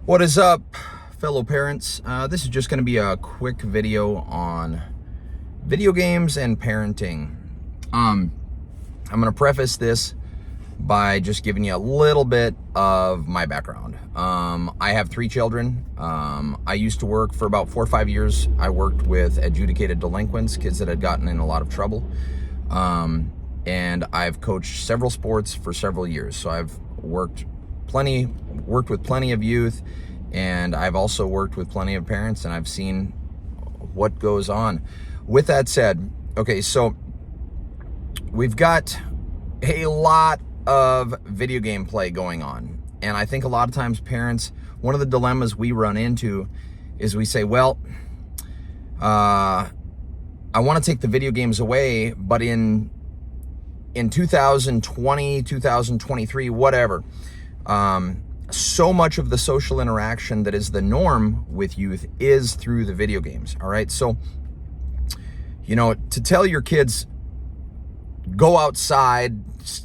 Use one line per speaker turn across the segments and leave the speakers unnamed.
What is up, fellow parents? This is just going to be a quick video on video games and parenting. I'm going to preface this by just giving you a little bit of my background. I have 3 children. I used to work for about 4 or 5 years. I worked with adjudicated delinquents, kids that had gotten in a lot of trouble. And I've coached several sports for several years. So I've worked with plenty of youth, and I've also worked with plenty of parents, and I've seen what goes on. With that said, okay, so we've got a lot of video game play going on, and I think a lot of times parents, one of the dilemmas we run into is we say, well, I want to take the video games away, but in 2020, 2023, whatever, so much of the social interaction that is the norm with youth is through the video games. All right. So, to tell your kids, go outside,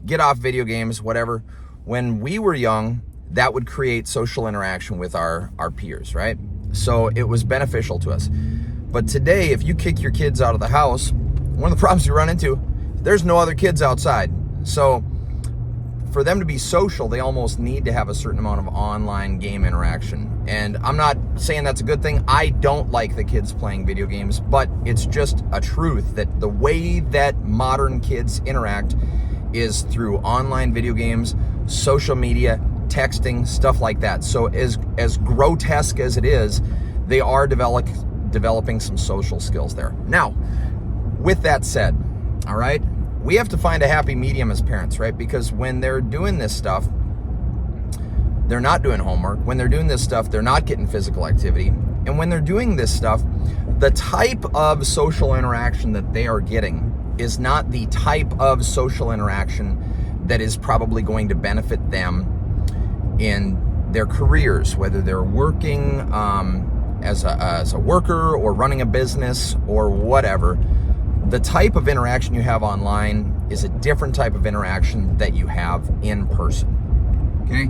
get off video games, whatever. When we were young, that would create social interaction with our peers, right? So it was beneficial to us. But today, if you kick your kids out of the house, one of the problems you run into, there's no other kids outside. So for them to be social, they almost need to have a certain amount of online game interaction. And I'm not saying that's a good thing. I don't like the kids playing video games, but it's just a truth that the way that modern kids interact is through online video games, social media, texting, stuff like that. So as grotesque as it is, they are developing some social skills there. Now, with that said, all right, we have to find a happy medium as parents, right? Because when they're doing this stuff, they're not doing homework. When they're doing this stuff, they're not getting physical activity. And when they're doing this stuff, the type of social interaction that they are getting is not the type of social interaction that is probably going to benefit them in their careers, whether they're working as a worker or running a business or whatever. The type of interaction you have online is a different type of interaction that you have in person, okay?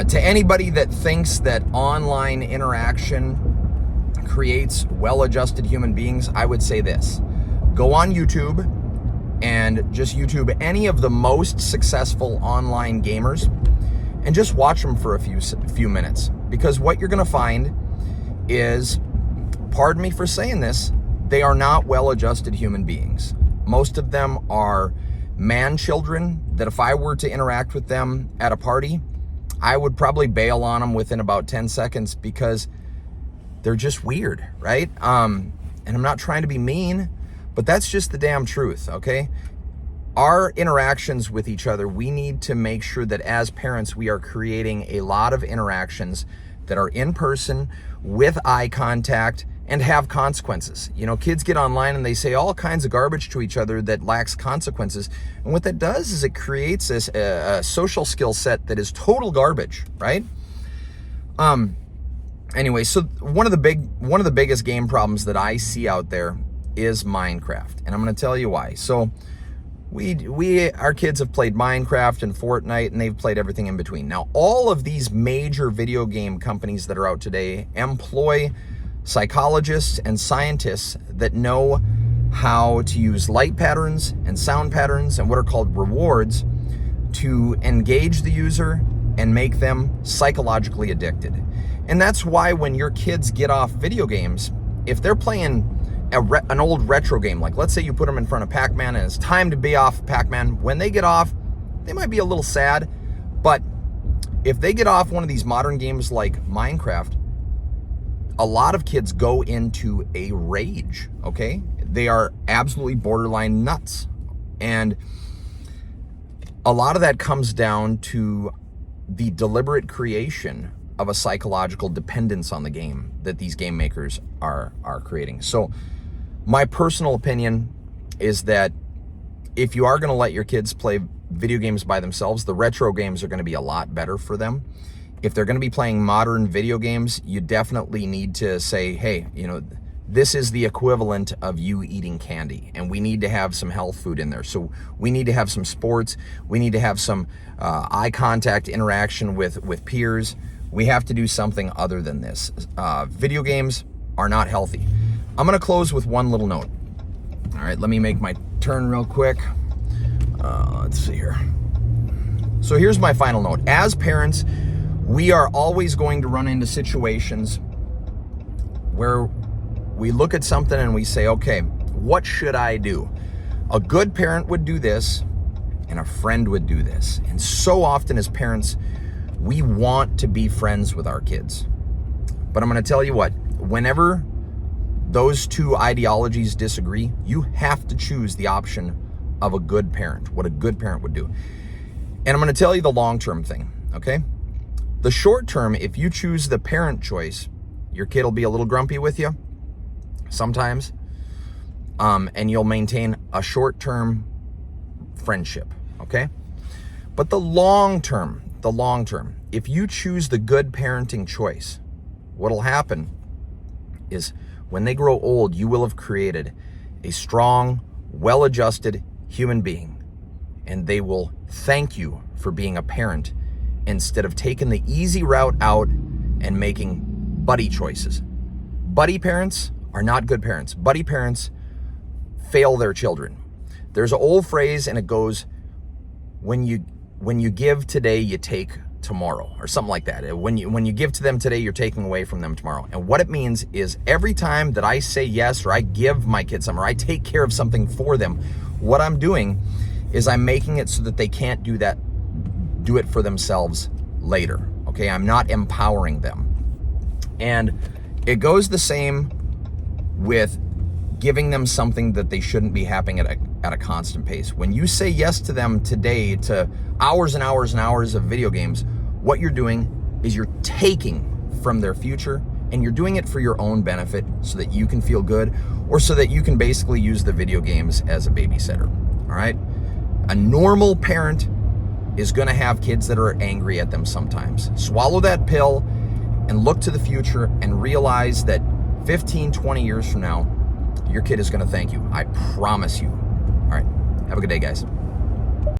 To anybody that thinks that online interaction creates well-adjusted human beings, I would say this. Go on YouTube and just YouTube any of the most successful online gamers and just watch them for a few minutes. Because what you're gonna find is, pardon me for saying this, they are not well-adjusted human beings. Most of them are man-children that if I were to interact with them at a party, I would probably bail on them within about 10 seconds because they're just weird, right? And I'm not trying to be mean, but that's just the damn truth, okay? Our interactions with each other, we need to make sure that as parents, we are creating a lot of interactions that are in person with eye contact and have consequences. Kids get online and they say all kinds of garbage to each other that lacks consequences. And what that does is it creates this a social skill set that is total garbage, right? Anyway, so one of the biggest game problems that I see out there is Minecraft. And I'm going to tell you why. So our kids have played Minecraft and Fortnite, and they've played everything in between. Now, all of these major video game companies that are out today employ psychologists and scientists that know how to use light patterns and sound patterns and what are called rewards to engage the user and make them psychologically addicted. And that's why when your kids get off video games, if they're playing an old retro game, like let's say you put them in front of Pac-Man and it's time to be off Pac-Man, when they get off, they might be a little sad, but if they get off one of these modern games like Minecraft, a lot of kids go into a rage, okay? They are absolutely borderline nuts. And a lot of that comes down to the deliberate creation of a psychological dependence on the game that these game makers are creating. So my personal opinion is that if you are gonna let your kids play video games by themselves, the retro games are gonna be a lot better for them. If they're going to be playing modern video games, you definitely need to say, hey, this is the equivalent of you eating candy, and we need to have some health food in there. So we need to have some sports. We need to have some eye contact interaction with peers. We have to do something other than this. Video games are not healthy. I'm going to close with one little note. All right, let me make my turn real quick. Let's see here. So here's my final note. As parents, we are always going to run into situations where we look at something and we say, okay, what should I do? A good parent would do this, and a friend would do this. And so often as parents, we want to be friends with our kids. But I'm going to tell you what, whenever those two ideologies disagree, you have to choose the option of a good parent, what a good parent would do. And I'm going to tell you the long-term thing, okay? The short term, if you choose the parent choice, your kid will be a little grumpy with you sometimes, and you'll maintain a short-term friendship, okay? But the long term, if you choose the good parenting choice, what'll happen is when they grow old, you will have created a strong, well-adjusted human being, and they will thank you for being a parent instead of taking the easy route out and making buddy choices. Buddy parents are not good parents. Buddy parents fail their children. There's an old phrase, and it goes, when you give today, you take tomorrow, or something like that. When you give to them today, you're taking away from them tomorrow. And what it means is every time that I say yes, or I give my kids something, or I take care of something for them, what I'm doing is I'm making it so that they can't do it for themselves later. Okay, I'm not empowering them. And it goes the same with giving them something that they shouldn't be having at a constant pace. When you say yes to them today to hours and hours and hours of video games, what you're doing is you're taking from their future, and you're doing it for your own benefit so that you can feel good, or so that you can basically use the video games as a babysitter. All right? A normal parent is going to have kids that are angry at them sometimes. Swallow that pill and look to the future and realize that 15, 20 years from now, your kid is going to thank you. I promise you. All right. Have a good day, guys.